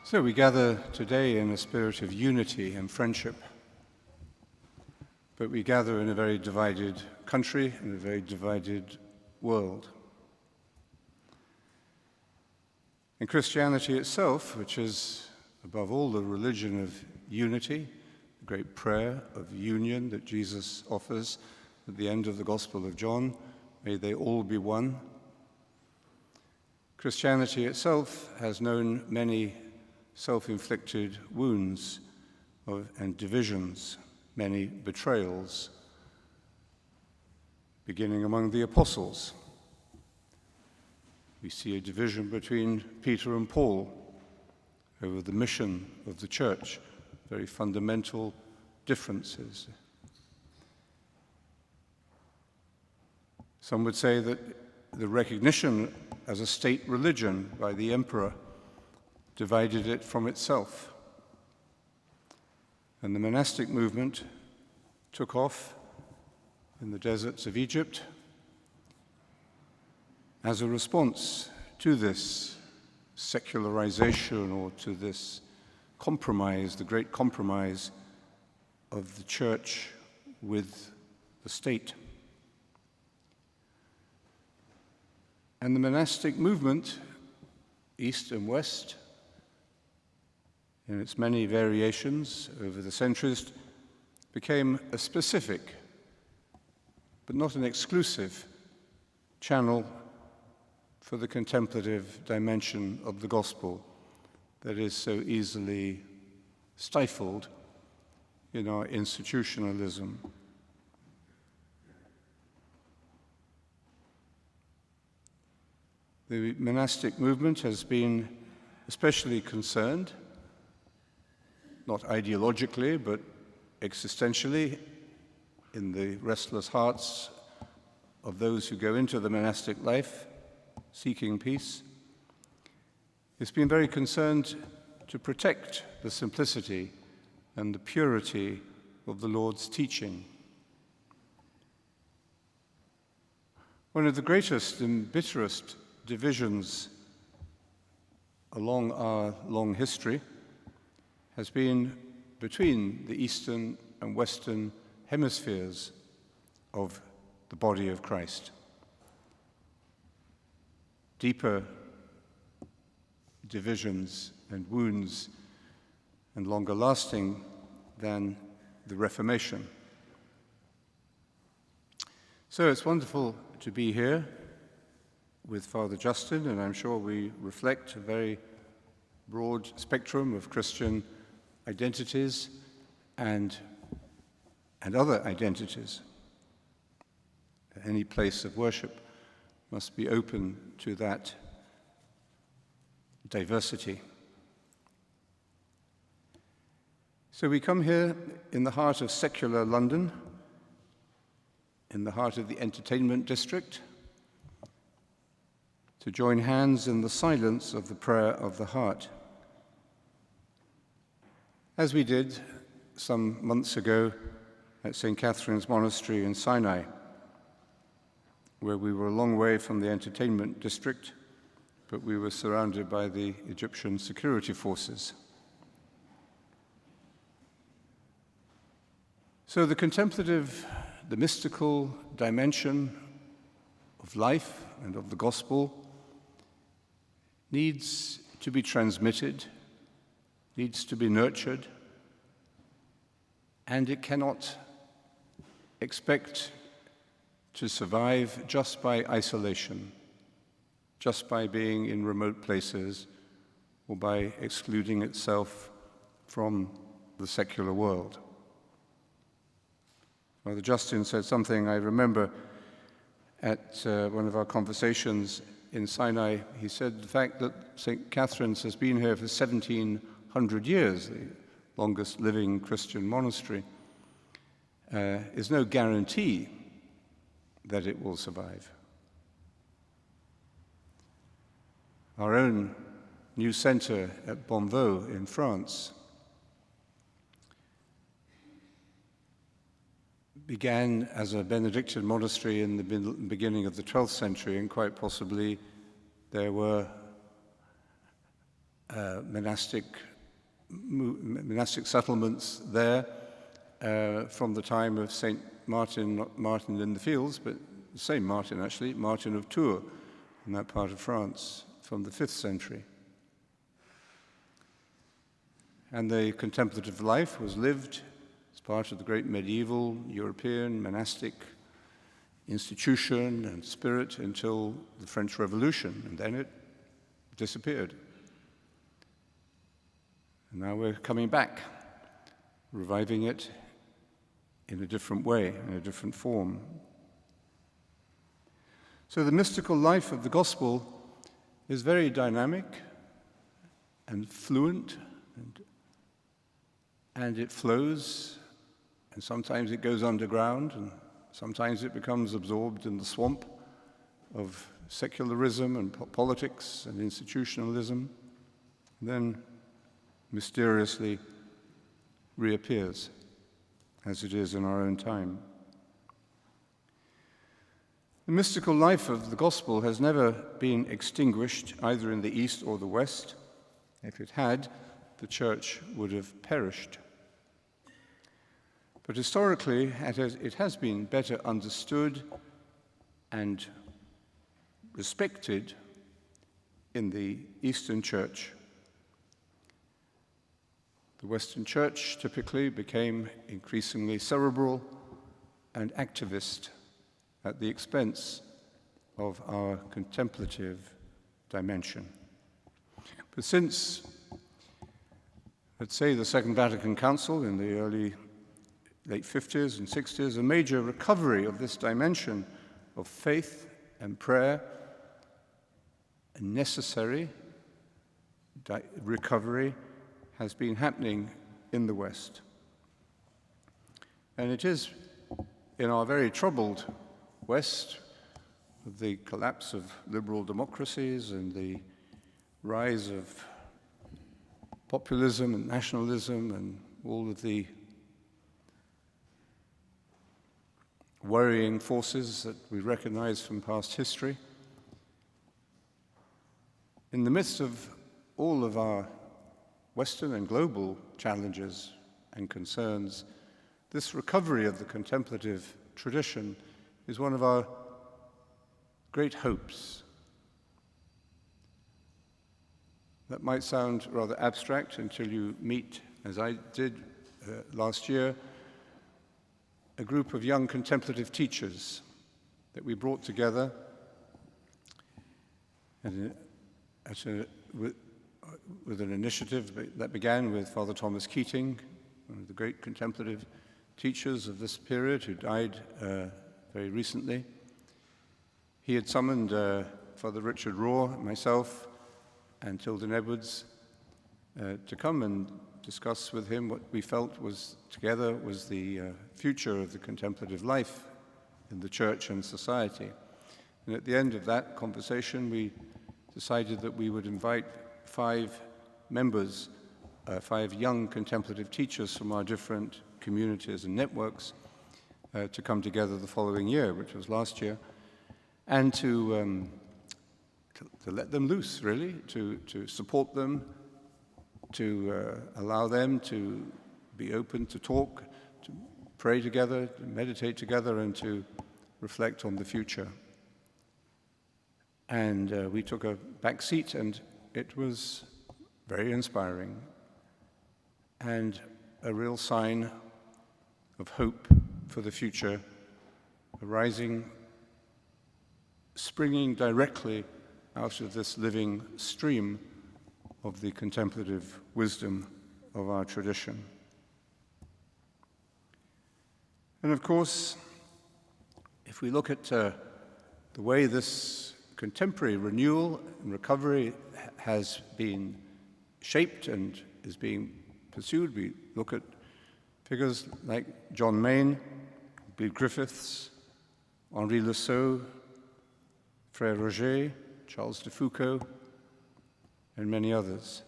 So we gather today in a spirit of unity and friendship, but we gather in a very divided country, in a very divided world. In Christianity itself, which is above all the religion of unity, the great prayer of union that Jesus offers at the end of the Gospel of John, may they all be one. Christianity itself has known many self-inflicted wounds and divisions, many betrayals, beginning among the apostles. We see a division between Peter and Paul over the mission of the church, very fundamental differences. Some would say that the recognition as a state religion by the emperor divided it from itself. And the monastic movement took off in the deserts of Egypt as a response to this secularization or to this compromise, the great compromise of the church with the state. And the monastic movement, East and West, in its many variations over the centuries, became a specific, but not an exclusive, channel for the contemplative dimension of the gospel that is so easily stifled in our institutionalism. The monastic movement has been especially concerned, not ideologically, but existentially, in the restless hearts of those who go into the monastic life seeking peace. It's been very concerned to protect the simplicity and the purity of the Lord's teaching. One of the greatest and bitterest divisions along our long history has been between the Eastern and Western hemispheres of the body of Christ. Deeper divisions and wounds and longer lasting than the Reformation. So it's wonderful to be here with Father Justin, and I'm sure we reflect a very broad spectrum of Christian identities and other identities. Any place of worship must be open to that diversity. So we come here in the heart of secular London, in the heart of the entertainment district, to join hands in the silence of the prayer of the heart. As we did some months ago at St. Catherine's Monastery in Sinai, where we were a long way from the entertainment district, but we were surrounded by the Egyptian security forces. So the contemplative, the mystical dimension of life and of the gospel needs to be transmitted, needs to be nurtured, and it cannot expect to survive just by isolation, just by being in remote places or by excluding itself from the secular world. Father Justin said something I remember at one of our conversations in Sinai. He said the fact that St. Catherine's has been here for 1,700 years, the longest living Christian monastery, is no guarantee that it will survive. Our own new center at Bonvaux in France began as a Benedictine monastery in the beginning of the 12th century, and quite possibly there were monastic settlements there from the time of St. Martin, not Martin in the Fields, but the same Martin actually, Martin of Tours, in that part of France, from the 5th century. And the contemplative life was lived as part of the great medieval European monastic institution and spirit until the French Revolution, and then it disappeared. And now we're coming back, reviving it in a different way, in a different form. So the mystical life of the gospel is very dynamic and fluent, and it flows, and sometimes it goes underground, and sometimes it becomes absorbed in the swamp of secularism and politics and institutionalism, and then mysteriously reappears, as it is in our own time. The mystical life of the gospel has never been extinguished, either in the East or the West. If it had, the church would have perished. But historically, it has been better understood and respected in the Eastern Church. The Western Church typically became increasingly cerebral and activist at the expense of our contemplative dimension. But since, let's say, the Second Vatican Council in the late 50s and 60s, a major recovery of this dimension of faith and prayer, a necessary recovery, has been happening in the West. And it is in our very troubled West, with the collapse of liberal democracies and the rise of populism and nationalism and all of the worrying forces that we recognize from past history. In the midst of all of our Western and global challenges and concerns, this recovery of the contemplative tradition is one of our great hopes. That might sound rather abstract until you meet, as I did last year, a group of young contemplative teachers that we brought together and with an initiative that began with Father Thomas Keating, one of the great contemplative teachers of this period, who died very recently. He had summoned Father Richard Raw, myself, and Tilden Edwards to come and discuss with him what we felt was the future of the contemplative life in the church and society. And at the end of that conversation, we decided that we would invite 5 members, 5 young contemplative teachers from our different communities and networks to come together the following year, which was last year, and to let them loose, really, to support them, to allow them to be open to talk, to pray together, to meditate together, and to reflect on the future. And we took a back seat, and it was very inspiring and a real sign of hope for the future, arising, springing directly out of this living stream of the contemplative wisdom of our tradition. And of course, if we look at the way this contemporary renewal and recovery has been shaped and is being pursued, we look at figures like John Main, Bill Griffiths, Henri Le Sceau, Frère Roger, Charles de Foucauld, and many others.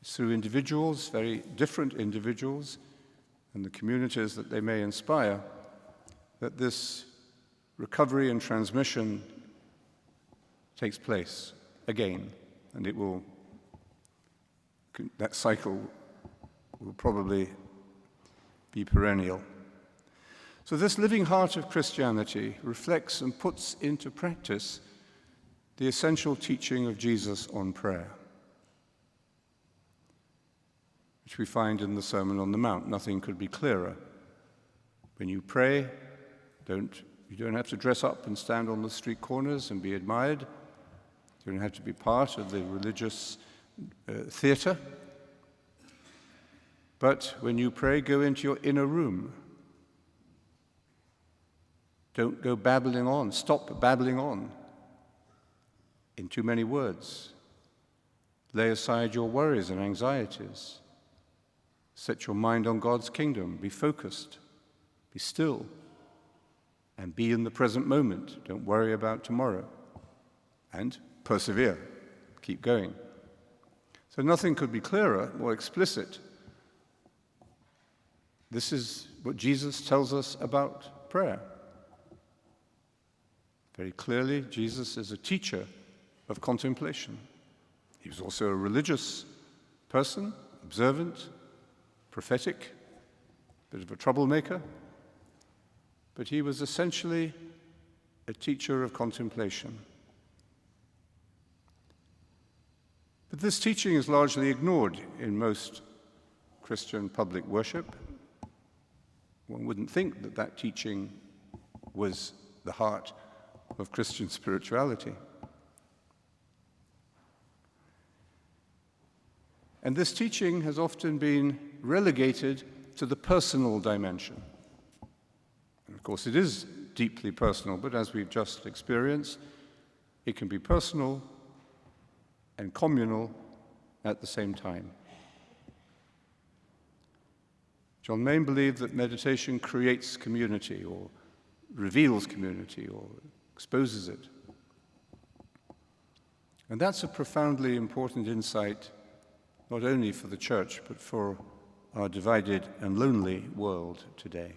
It's through individuals, very different individuals, and the communities that they may inspire, that this recovery and transmission takes place again, and it will that cycle will probably be perennial. So this living heart of Christianity reflects and puts into practice the essential teaching of Jesus on prayer, which we find in the Sermon on the Mount. Nothing could be clearer. When you pray, you don't have to dress up and stand on the street corners and be admired. You don't have to be part of the religious theater. But when you pray, go into your inner room. Don't go babbling on. Stop babbling on in too many words. Lay aside your worries and anxieties. Set your mind on God's kingdom. Be focused. Be still. And be in the present moment. Don't worry about tomorrow. And persevere. Keep going. So nothing could be clearer, more explicit. This is what Jesus tells us about prayer. Very clearly, Jesus is a teacher of contemplation. He was also a religious person, observant, prophetic, bit of a troublemaker, but he was essentially a teacher of contemplation. But this teaching is largely ignored in most Christian public worship. One wouldn't think that that teaching was the heart of Christian spirituality. And this teaching has often been relegated to the personal dimension. And of course, it is deeply personal, but as we've just experienced, it can be personal and communal at the same time. John Main believed that meditation creates community, or reveals community, or exposes it. And that's a profoundly important insight, not only for the church, but for our divided and lonely world today.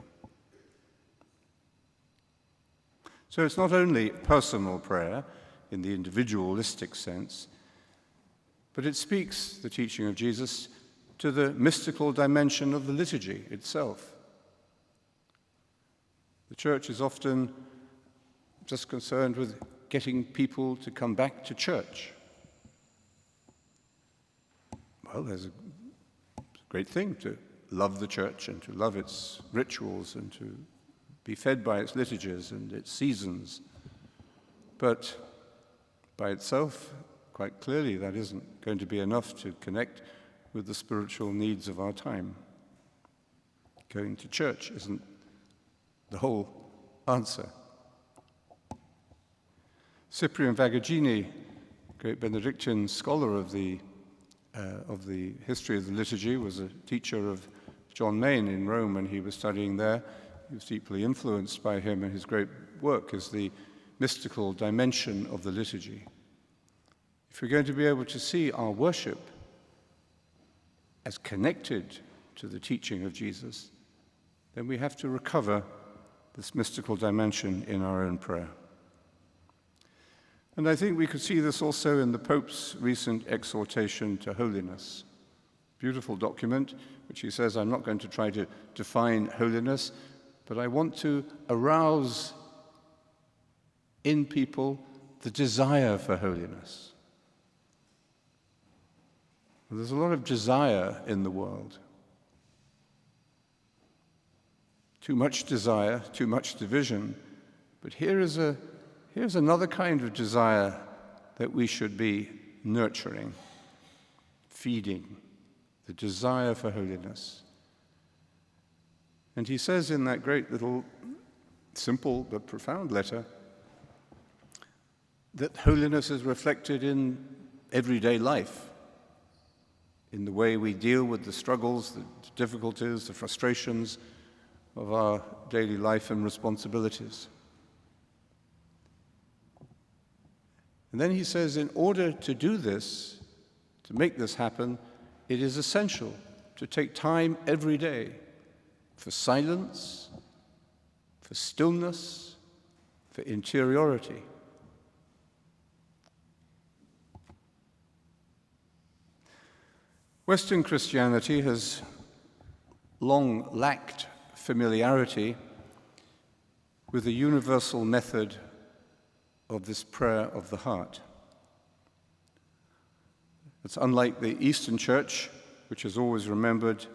So it's not only personal prayer in the individualistic sense, but it speaks, the teaching of Jesus, to the mystical dimension of the liturgy itself. The church is often just concerned with getting people to come back to church. Well, there's a great thing to love the church and to love its rituals and to be fed by its liturgies and its seasons. But by itself, quite clearly, that isn't going to be enough to connect with the spiritual needs of our time. Going to church isn't the whole answer. Cyprian Vagagini, great Benedictine scholar of the history of the liturgy, was a teacher of John Main in Rome when he was studying there. He was deeply influenced by him, and his great work is the mystical dimension of the liturgy. If we're going to be able to see our worship as connected to the teaching of Jesus, then we have to recover this mystical dimension in our own prayer. And I think we could see this also in the Pope's recent exhortation to holiness. Beautiful document, which he says, I'm not going to try to define holiness, but I want to arouse in people the desire for holiness. There's a lot of desire in the world. Too much desire, too much division. But here's another kind of desire that we should be nurturing, feeding, the desire for holiness. And he says in that great little, simple but profound letter, that holiness is reflected in everyday life, in the way we deal with the struggles, the difficulties, the frustrations of our daily life and responsibilities. And then he says, in order to do this, to make this happen, it is essential to take time every day for silence, for stillness, for interiority. Western Christianity has long lacked familiarity with the universal method of this prayer of the heart. It's unlike the Eastern Church, which has always remembered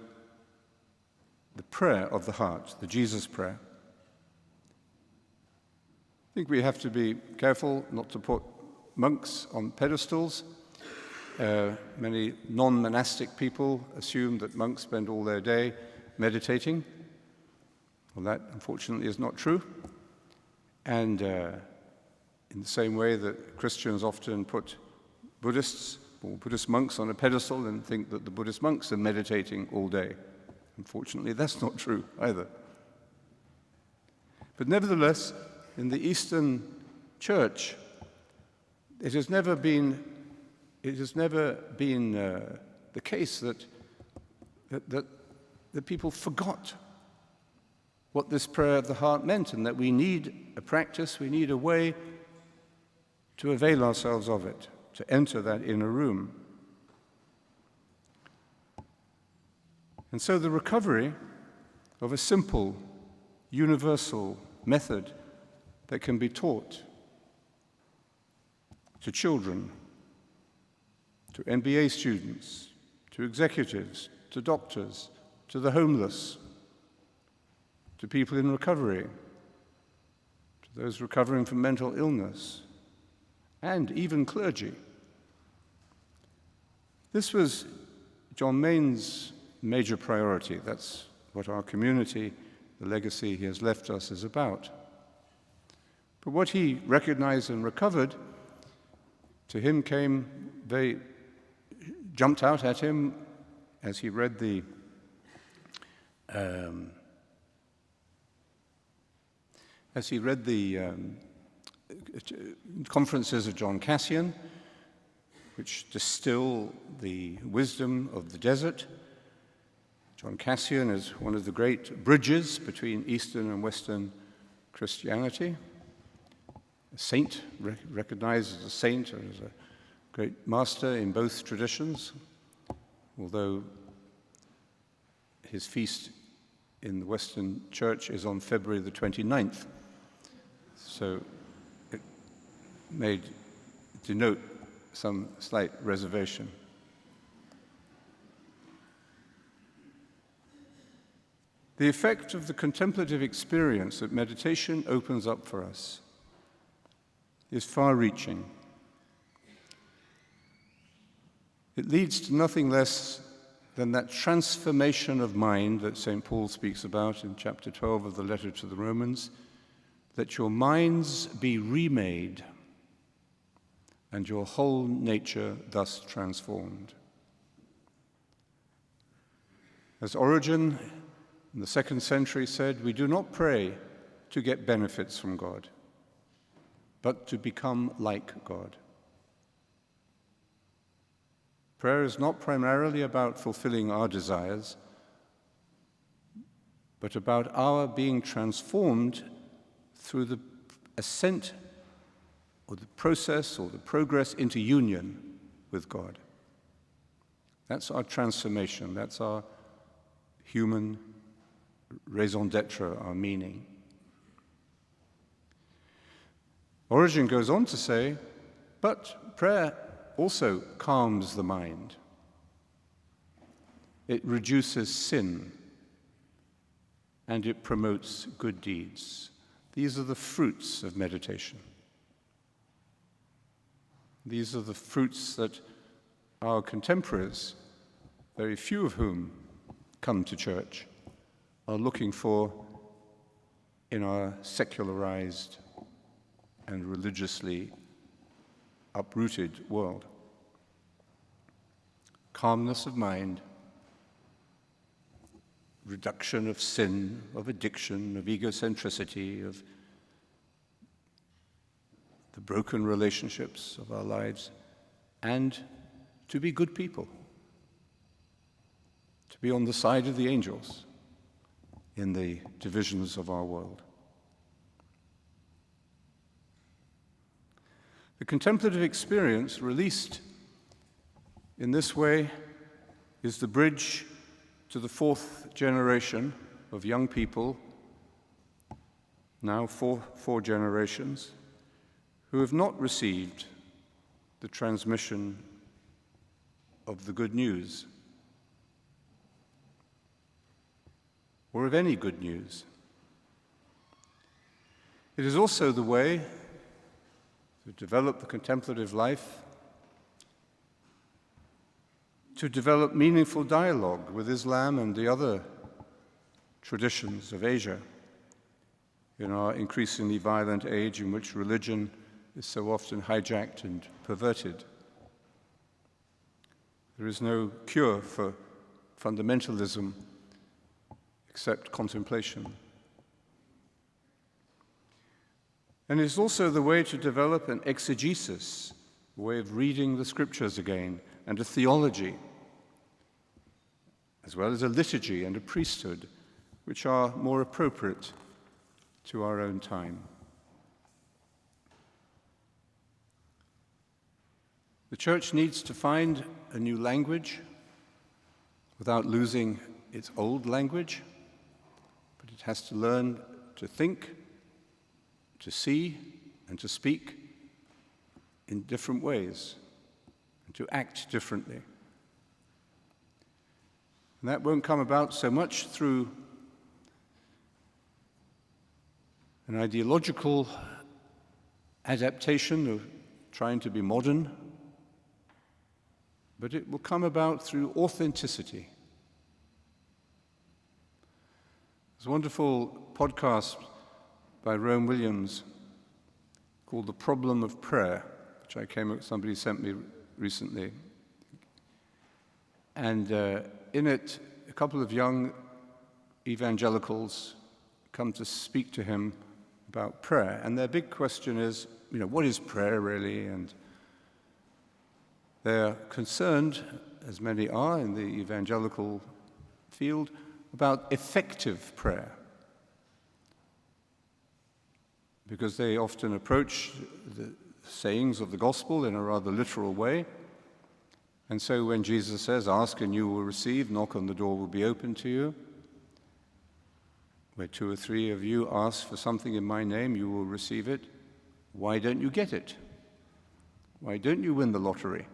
the prayer of the heart, the Jesus prayer. I think we have to be careful not to put monks on pedestals. Many non-monastic people assume that monks spend all their day meditating. Well, that unfortunately is not true. And in the same way that Christians often put Buddhists or Buddhist monks on a pedestal and think that the Buddhist monks are meditating all day. Unfortunately, that's not true either. But nevertheless, in the Eastern Church, it has never been the case that people forgot what this prayer of the heart meant, and that we need a practice, we need a way to avail ourselves of it, to enter that inner room. And so the recovery of a simple, universal method that can be taught to children, to MBA students, to executives, to doctors, to the homeless, to people in recovery, to those recovering from mental illness, and even clergy. This was John Mayne's major priority. That's what our community, the legacy he has left us, is about. But what he recognized and recovered, to him jumped out at him as he read the conferences of John Cassian, which distill the wisdom of the desert. John Cassian is one of the great bridges between Eastern and Western Christianity. A saint, recognized as a saint or as a great master in both traditions, although his feast in the Western Church is on February the 29th. So it may denote some slight reservation. The effect of the contemplative experience that meditation opens up for us is far-reaching. It leads to nothing less than that transformation of mind that St. Paul speaks about in chapter 12 of the letter to the Romans. Let your minds be remade, and your whole nature thus transformed. As Origen in the 2nd century said, we do not pray to get benefits from God, but to become like God. Prayer is not primarily about fulfilling our desires, but about our being transformed through the ascent or the process or the progress into union with God. That's our transformation. That's our human raison d'etre, our meaning. Origen goes on to say, but prayer also calms the mind. It reduces sin, and it promotes good deeds. These are the fruits of meditation. These are the fruits that our contemporaries, very few of whom come to church, are looking for in our secularized and religiously uprooted world. Calmness of mind, reduction of sin, of addiction, of egocentricity, of the broken relationships of our lives, and to be good people, to be on the side of the angels in the divisions of our world. The contemplative experience, released in this way, is the bridge to the fourth generation of young people, now four generations, who have not received the transmission of the good news, or of any good news. It is also the way to develop the contemplative life, to develop meaningful dialogue with Islam and the other traditions of Asia in our increasingly violent age in which religion is so often hijacked and perverted. There is no cure for fundamentalism except contemplation. And it's also the way to develop an exegesis, a way of reading the scriptures again, and a theology, as well as a liturgy and a priesthood, which are more appropriate to our own time. The Church needs to find a new language without losing its old language, but it has to learn to think, to see, and to speak in different ways, and to act differently. And that won't come about so much through an ideological adaptation of trying to be modern, but it will come about through authenticity. There's a wonderful podcast by Rowan Williams called The Problem of Prayer, which somebody sent me recently. And in it, a couple of young evangelicals come to speak to him about prayer. And their big question is, what is prayer really? And they're concerned, as many are in the evangelical field, about effective prayer. Because they often approach the sayings of the gospel in a rather literal way. And so when Jesus says, "Ask and you will receive, knock and the door will be open to you," where 2 or 3 of you ask for something in my name, you will receive it. Why don't you get it? Why don't you win the lottery?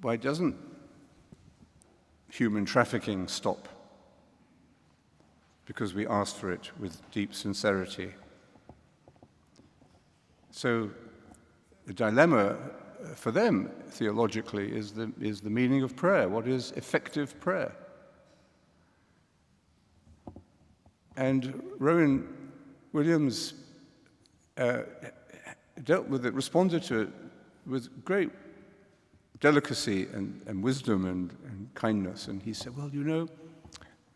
Why doesn't human trafficking stop? Because we asked for it with deep sincerity. So the dilemma for them, theologically, is the meaning of prayer. What is effective prayer? And Rowan Williams dealt with it, responded to it with great delicacy and wisdom and kindness. And he said, well,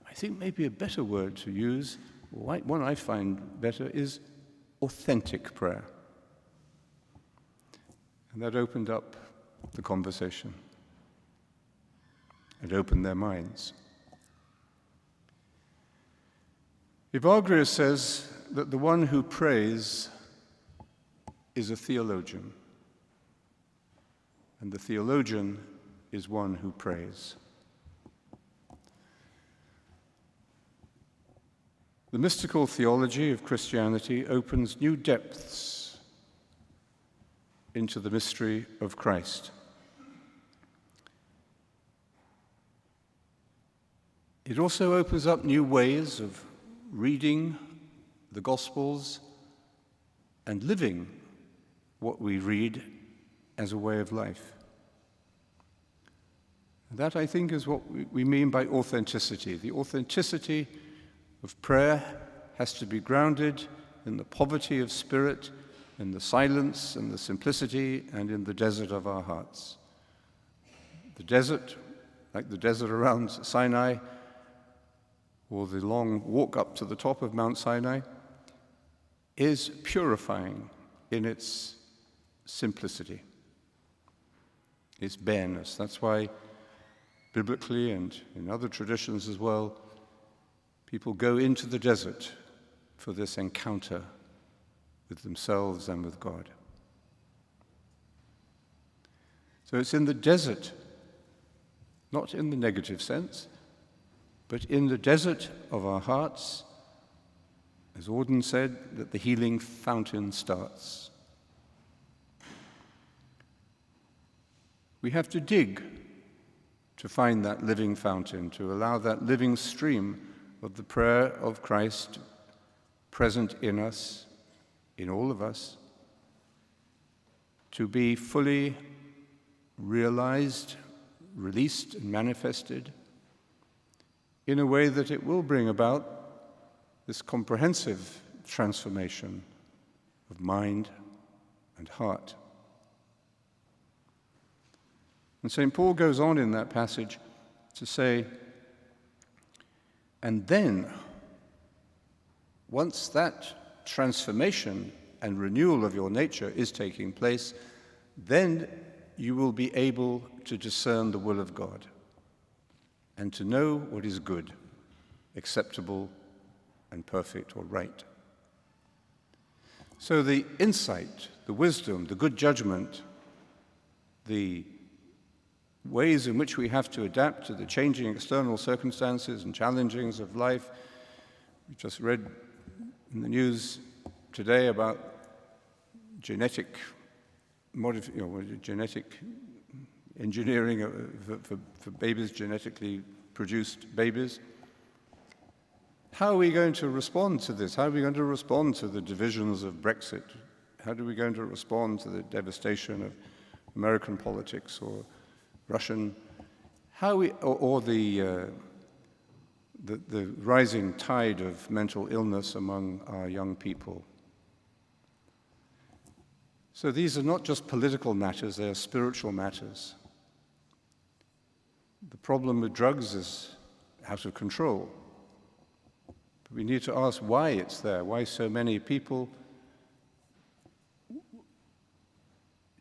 I think maybe a better word to use, one I find better, is authentic prayer. And that opened up the conversation. It opened their minds. Evagrius says that the one who prays is a theologian, and the theologian is one who prays. The mystical theology of Christianity opens new depths into the mystery of Christ. It also opens up new ways of reading the Gospels and living what we read as a way of life. And that, I think, is what we mean by authenticity. The authenticity of prayer has to be grounded in the poverty of spirit, in the silence and the simplicity, and in the desert of our hearts. The desert, like the desert around Sinai, or the long walk up to the top of Mount Sinai, is purifying in its simplicity, its bareness. That's why, biblically and in other traditions as well, people go into the desert for this encounter with themselves and with God. So it's in the desert not in the negative sense, but in the desert of our hearts, as Auden said, that the healing fountain starts. We have to dig to find that living fountain, to allow that living stream of the prayer of Christ present in us, in all of us, to be fully realized, released, and manifested in a way that it will bring about this comprehensive transformation of mind and heart. And St. Paul goes on in that passage to say, and then, once that transformation and renewal of your nature is taking place, then you will be able to discern the will of God and to know what is good, acceptable, and perfect or right. So the insight, the wisdom, the good judgment, the ways in which we have to adapt to the changing external circumstances and challenges of life. We just read in the news today about genetic engineering for babies, genetically produced babies. How are we going to respond to this? How are we going to respond to the divisions of Brexit? How are we going to respond to the devastation of American politics or Russian, or the rising tide of mental illness among our young people? So these are not just political matters, they are spiritual matters. The problem with drugs is out of control. But we need to ask why it's there, why so many people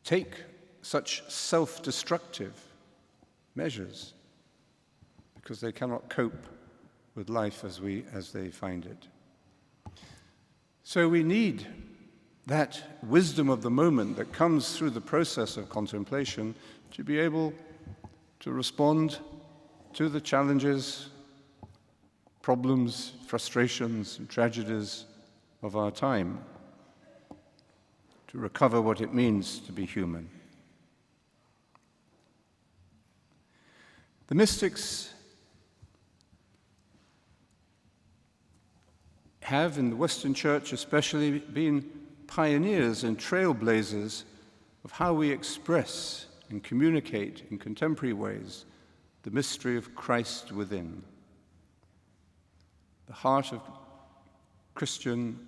take such self-destructive measures, because they cannot cope with life as they find it. So we need that wisdom of the moment that comes through the process of contemplation to be able to respond to the challenges, problems, frustrations, and tragedies of our time, to recover what it means to be human. The mystics have, in the Western Church especially, been pioneers and trailblazers of how we express and communicate in contemporary ways the mystery of Christ within. The heart of Christian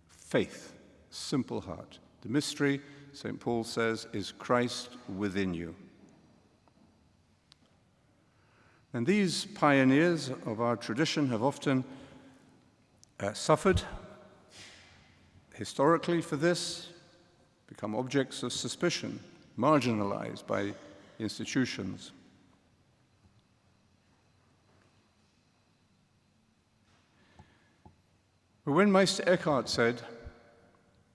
faith, simple heart. The mystery, St. Paul says, is Christ within you. And these pioneers of our tradition have often suffered historically for this, become objects of suspicion, marginalized by institutions. But when Meister Eckhart said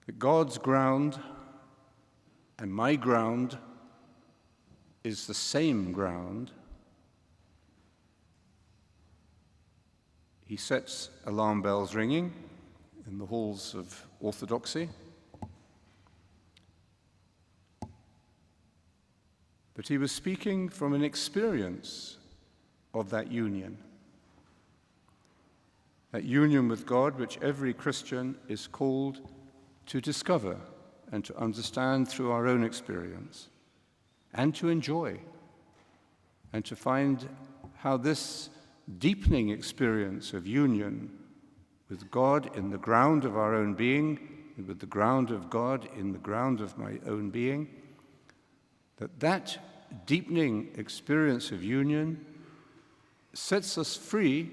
that God's ground and my ground is the same ground, he sets alarm bells ringing in the halls of orthodoxy. But he was speaking from an experience of that union with God, which every Christian is called to discover and to understand through our own experience, and to enjoy, and to find how this deepening experience of union with God in the ground of our own being, and with the ground of God in the ground of my own being, that deepening experience of union sets us free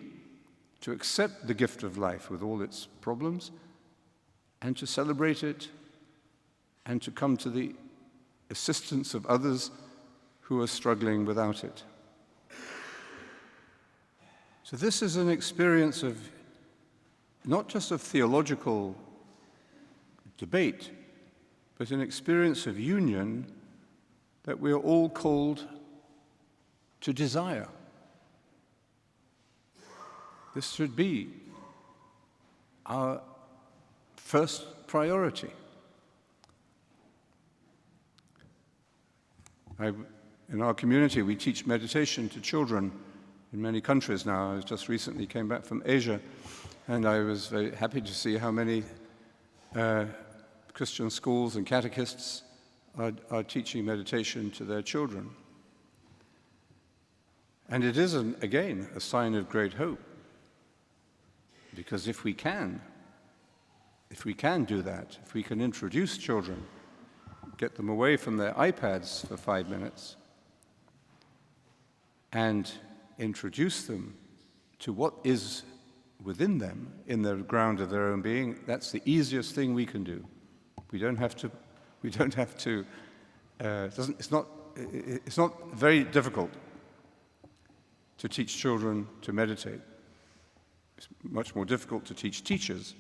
to accept the gift of life with all its problems, and to celebrate it, and to come to the assistance of others who are struggling without it. So this is an experience of not just of theological debate, but an experience of union that we are all called to desire. This should be our first priority. In our community, we teach meditation to children in many countries now. I just recently came back from Asia, and I was very happy to see how many Christian schools and catechists are teaching meditation to their children. And it is, again, a sign of great hope. Because if we can do that, if we can introduce children, get them away from their iPads for 5 minutes, and introduce them to what is within them, in the ground of their own being, that's the easiest thing we can do. It's not very difficult to teach children to meditate. It's much more difficult to teach teachers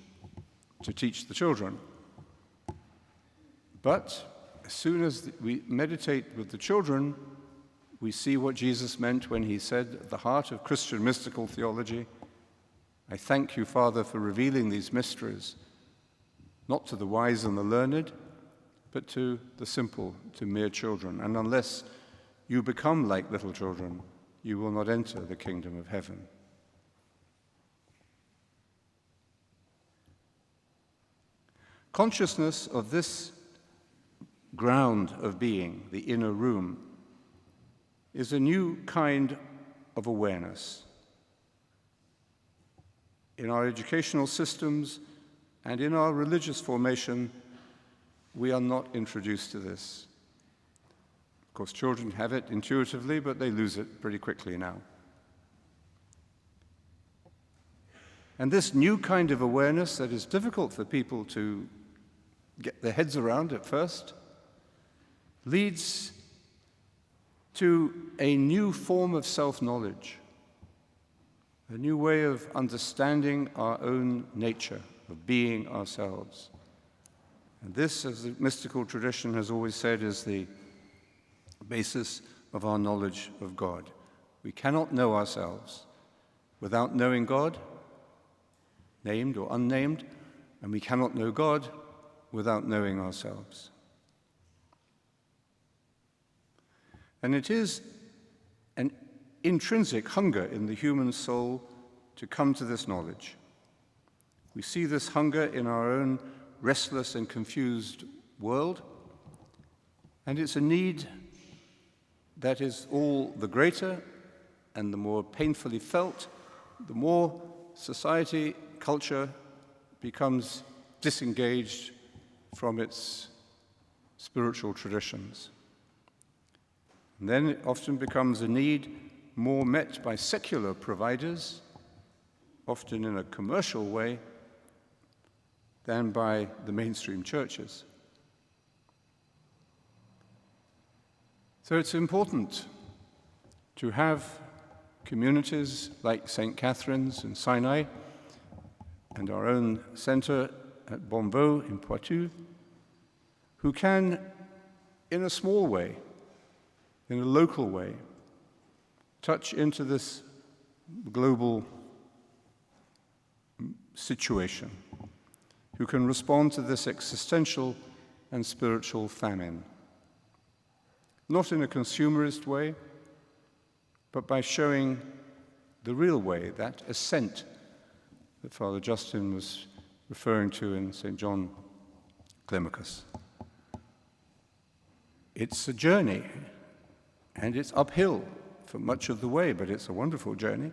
to teach the children. But as soon as we meditate with the children, we see what Jesus meant when he said at the heart of Christian mystical theology, "I thank you, Father, for revealing these mysteries, not to the wise and the learned, but to the simple, to mere children. And unless you become like little children, you will not enter the kingdom of heaven." Consciousness of this ground of being, the inner room, is a new kind of awareness. In our educational systems and in our religious formation, we are not introduced to this. Of course, children have it intuitively, but they lose it pretty quickly now. And this new kind of awareness that is difficult for people to get their heads around at first leads to a new form of self-knowledge, a new way of understanding our own nature, of being ourselves. And this, as the mystical tradition has always said, is the basis of our knowledge of God. We cannot know ourselves without knowing God, named or unnamed, and we cannot know God without knowing ourselves. And it is an intrinsic hunger in the human soul to come to this knowledge. We see this hunger in our own restless and confused world, and it's a need that is all the greater and the more painfully felt, the more society, culture becomes disengaged from its spiritual traditions. And then it often becomes a need more met by secular providers, often in a commercial way, than by the mainstream churches. So it's important to have communities like St. Catherine's in Sinai and our own center at Bonvaux in Poitou, who can, in a small way, in a local way, touch into this global situation, who can respond to this existential and spiritual famine. Not in a consumerist way, but by showing the real way, that ascent that Father Justin was referring to in St. John Climacus. It's a journey, and it's uphill for much of the way, but it's a wonderful journey.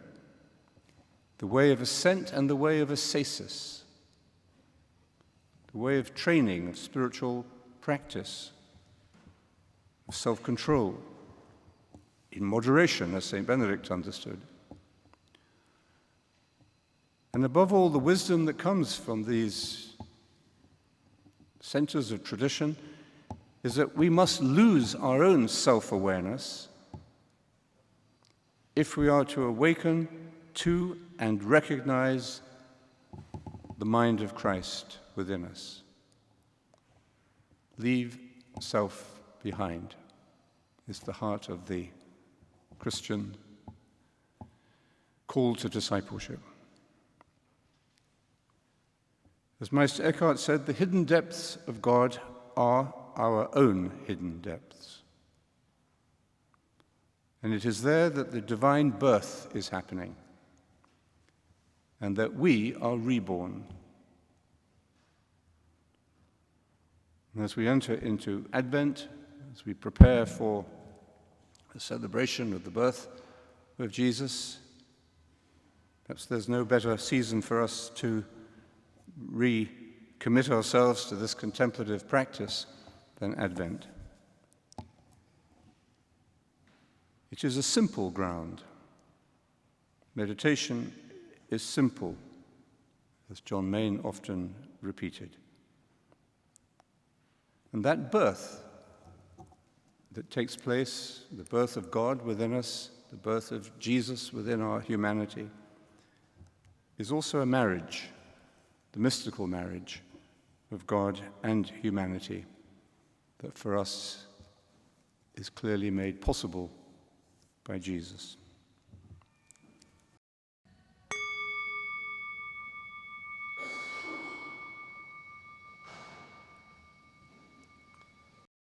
The way of ascent and the way of ascesis. The way of training, of spiritual practice, of self-control, in moderation, as St. Benedict understood. And above all, the wisdom that comes from these centers of tradition is that we must lose our own self-awareness if we are to awaken to and recognize the mind of Christ within us. Leave self behind is the heart of the Christian call to discipleship. As Meister Eckhart said, the hidden depths of God are our own hidden depths. And it is there that the divine birth is happening, and that we are reborn. And as we enter into Advent, as we prepare for the celebration of the birth of Jesus, perhaps there's no better season for us to recommit ourselves to this contemplative practice than Advent. It is a simple ground. Meditation is simple, as John Main often repeated. And that birth that takes place, the birth of God within us, the birth of Jesus within our humanity, is also a marriage, the mystical marriage of God and humanity, that for us is clearly made possible by Jesus.